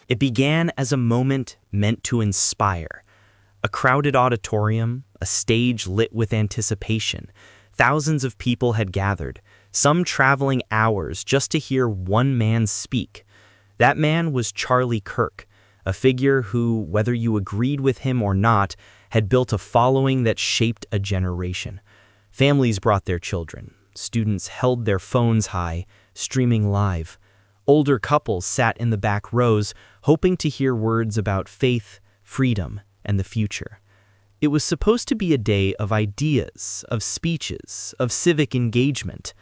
It began as a moment meant to inspire. A crowded auditorium, a stage lit with anticipation. Thousands of people had gathered, some traveling hours just to hear one man speak. That man was Charlie Kirk, a figure who, whether you agreed with him or not, had built a following that shaped a generation. Families brought their children. Students held their phones high, streaming live. Older couples sat in the back rows, hoping to hear words about faith, freedom, and the future. It was supposed to be a day of ideas, of speeches, of civic engagement.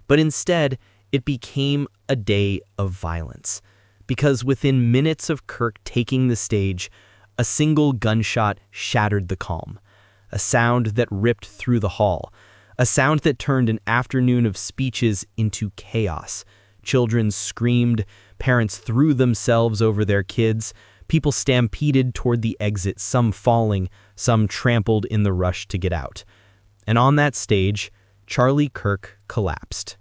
But instead, it became a day of violence. Because within minutes of Kirk taking the stage, a single gunshot shattered the calm. A sound that ripped through the hall. A sound that turned an afternoon of speeches into chaos. Children screamed, parents threw themselves over their kids, people stampeded toward the exit, some falling, some trampled in the rush to get out. And on that stage, Charlie Kirk collapsed.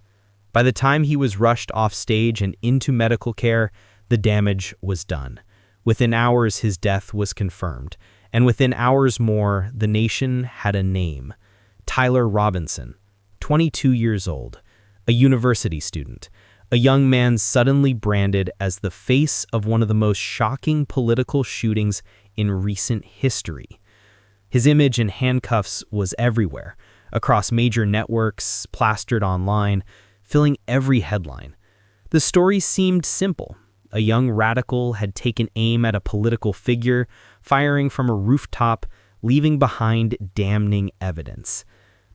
By the time he was rushed off stage and into medical care, the damage was done. Within hours, his death was confirmed. And within hours more, the nation had a name. Tyler Robinson, 22 years old, a university student, a young man suddenly branded as the face of one of the most shocking political shootings in recent history. His image in handcuffs was everywhere, across major networks, plastered online, filling every headline. The story seemed simple. A young radical had taken aim at a political figure, firing from a rooftop, leaving behind damning evidence.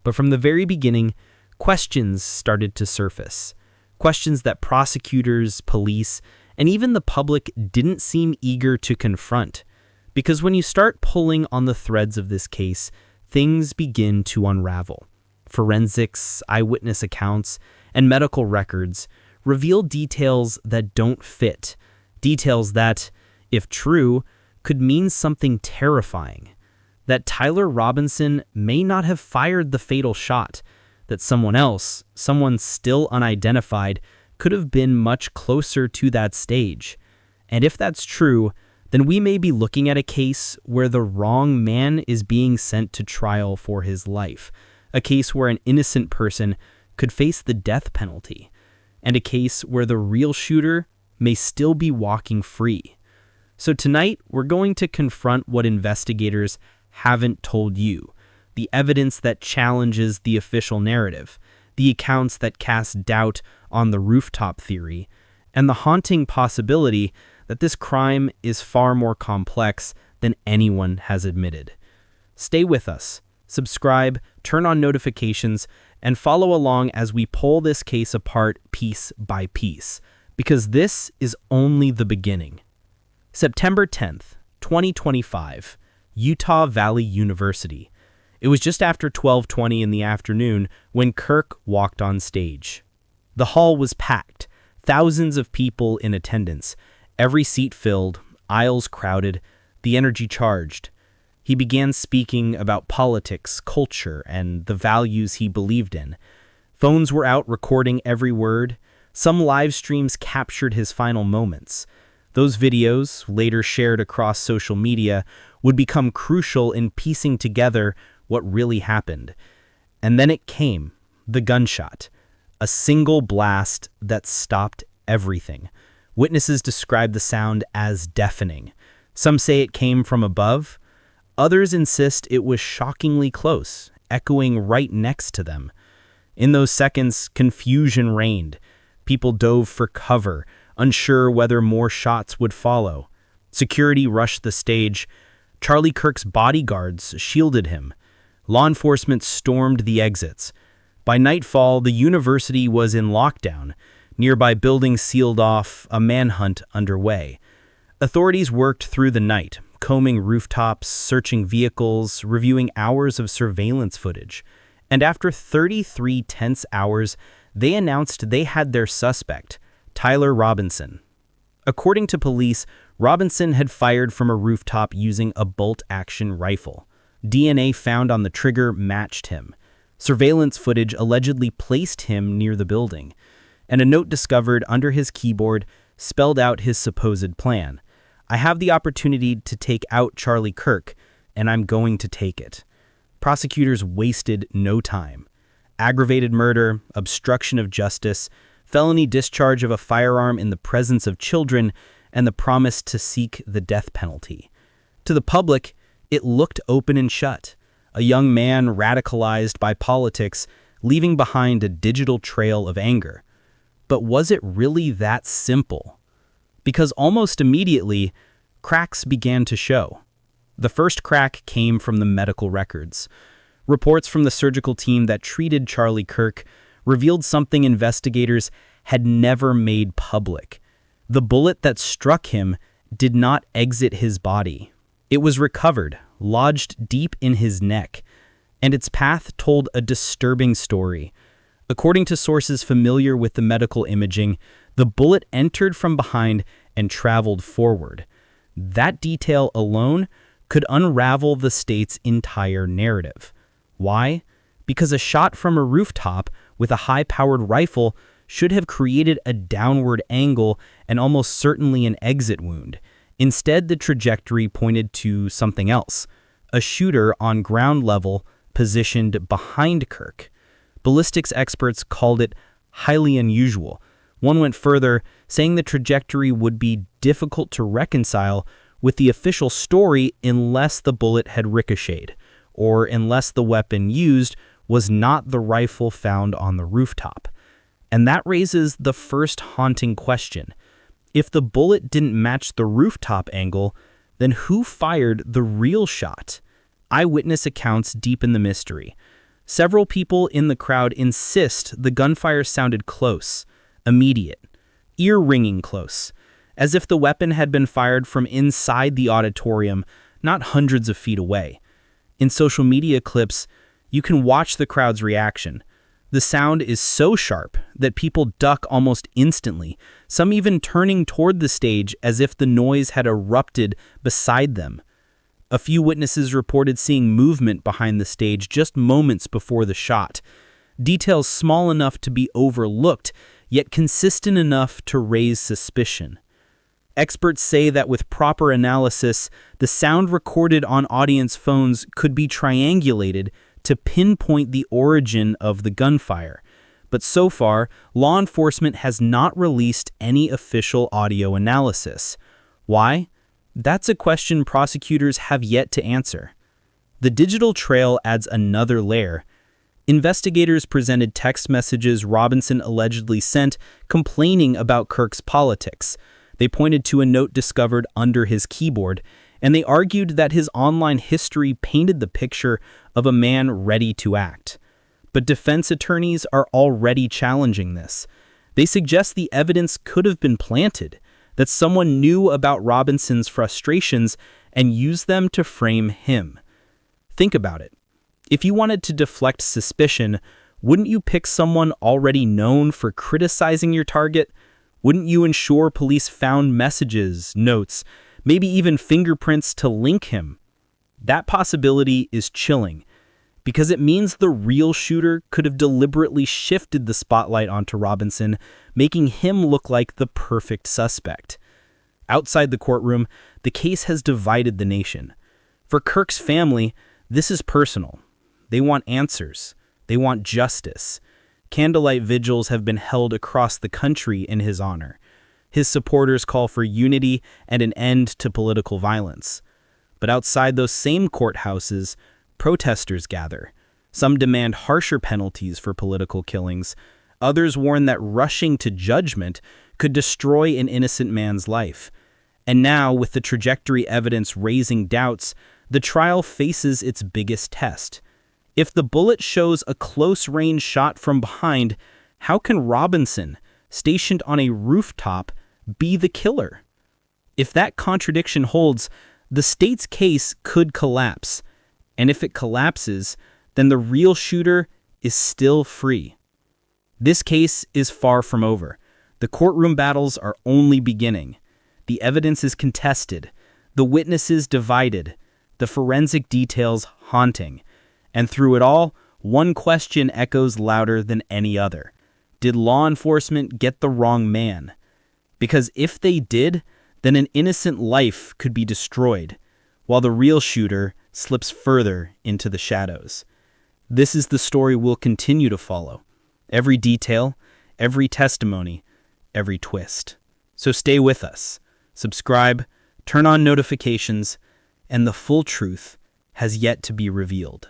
But from the very beginning, questions started to surface. Questions that prosecutors, police, and even the public didn't seem eager to confront. Because when you start pulling on the threads of this case, things begin to unravel. Forensics, eyewitness accounts, and medical records reveal details that don't fit. Details that, if true, could mean something terrifying. That Tyler Robinson may not have fired the fatal shot. That someone else, someone still unidentified, could have been much closer to that stage. And if that's true, then we may be looking at a case where the wrong man is being sent to trial for his life, a case where an innocent person could face the death penalty, and a case where the real shooter may still be walking free. So tonight, we're going to confront what investigators haven't told you. The evidence that challenges the official narrative, the accounts that cast doubt on the rooftop theory, and the haunting possibility that this crime is far more complex than anyone has admitted. Stay with us, subscribe, turn on notifications, and follow along as we pull this case apart piece by piece, because this is only the beginning. September 10th, 2025, Utah Valley University. It was just after 12:20 in the afternoon when Kirk walked on stage. The hall was packed, thousands of people in attendance, every seat filled, aisles crowded, the energy charged. He began speaking about politics, culture, and the values he believed in. Phones were out recording every word. Some live streams captured his final moments. Those videos, later shared across social media, would become crucial in piecing together what really happened. And then it came, the gunshot, a single blast that stopped everything. Witnesses describe the sound as deafening. Some say it came from above. Others insist it was shockingly close, echoing right next to them. In those seconds, confusion reigned. People dove for cover, unsure whether more shots would follow. Security rushed the stage. Charlie Kirk's bodyguards shielded him. Law enforcement stormed the exits. By nightfall, the university was in lockdown. Nearby buildings sealed off, a manhunt underway. Authorities worked through the night, combing rooftops, searching vehicles, reviewing hours of surveillance footage. And after 33 tense hours, they announced they had their suspect, Tyler Robinson. According to police, Robinson had fired from a rooftop using a bolt-action rifle. DNA found on the trigger matched him. Surveillance footage allegedly placed him near the building, and a note discovered under his keyboard spelled out his supposed plan. I have the opportunity to take out Charlie Kirk, and I'm going to take it. Prosecutors wasted no time. Aggravated murder, obstruction of justice, felony discharge of a firearm in the presence of children, and the promise to seek the death penalty. To the public, it looked open and shut. A young man radicalized by politics, leaving behind a digital trail of anger. But was it really that simple? Because almost immediately, cracks began to show. The first crack came from the medical records. Reports from the surgical team that treated Charlie Kirk revealed something investigators had never made public. The bullet that struck him did not exit his body. It was recovered, lodged deep in his neck, and its path told a disturbing story. According to sources familiar with the medical imaging, the bullet entered from behind and traveled forward. That detail alone could unravel the state's entire narrative. Why? Because a shot from a rooftop with a high-powered rifle should have created a downward angle and almost certainly an exit wound. Instead, the trajectory pointed to something else, a shooter on ground level positioned behind Kirk. Ballistics experts called it highly unusual. One went further, saying the trajectory would be difficult to reconcile with the official story unless the bullet had ricocheted, or unless the weapon used was not the rifle found on the rooftop. And that raises the first haunting question. If the bullet didn't match the rooftop angle, then who fired the real shot? Eyewitness accounts deepen the mystery. Several people in the crowd insist the gunfire sounded close, immediate, ear-ringing close, as if the weapon had been fired from inside the auditorium, not hundreds of feet away. In social media clips, you can watch the crowd's reaction. The sound is so sharp that people duck almost instantly, some even turning toward the stage as if the noise had erupted beside them. A few witnesses reported seeing movement behind the stage just moments before the shot, details small enough to be overlooked, yet consistent enough to raise suspicion. Experts say that with proper analysis, the sound recorded on audience phones could be triangulated to pinpoint the origin of the gunfire. But so far, law enforcement has not released any official audio analysis. Why? That's a question prosecutors have yet to answer. The digital trail adds another layer. Investigators presented text messages Robinson allegedly sent complaining about Kirk's politics. They pointed to a note discovered under his keyboard, and they argued that his online history painted the picture of a man ready to act. But defense attorneys are already challenging this. They suggest the evidence could have been planted, that someone knew about Robinson's frustrations and used them to frame him. Think about it. If you wanted to deflect suspicion, wouldn't you pick someone already known for criticizing your target? Wouldn't you ensure police found messages, notes, maybe even fingerprints to link him? That possibility is chilling, because it means the real shooter could have deliberately shifted the spotlight onto Robinson, making him look like the perfect suspect. Outside the courtroom, the case has divided the nation. For Kirk's family, this is personal. They want answers. They want justice. Candlelight vigils have been held across the country in his honor. His supporters call for unity and an end to political violence. But outside those same courthouses, protesters gather. Some demand harsher penalties for political killings. Others warn that rushing to judgment could destroy an innocent man's life. And now, with the trajectory evidence raising doubts, the trial faces its biggest test. If the bullet shows a close-range shot from behind, how can Robinson, stationed on a rooftop, be the killer? If that contradiction holds, the state's case could collapse. And if it collapses, then the real shooter is still free. This case is far from over. The courtroom battles are only beginning. The evidence is contested, the witnesses divided, the forensic details haunting. And through it all, one question echoes louder than any other. Did law enforcement get the wrong man? Because if they did, then an innocent life could be destroyed, while the real shooter slips further into the shadows. This is the story we'll continue to follow. Every detail, every testimony, every twist. So stay with us. Subscribe, turn on notifications, and the full truth has yet to be revealed.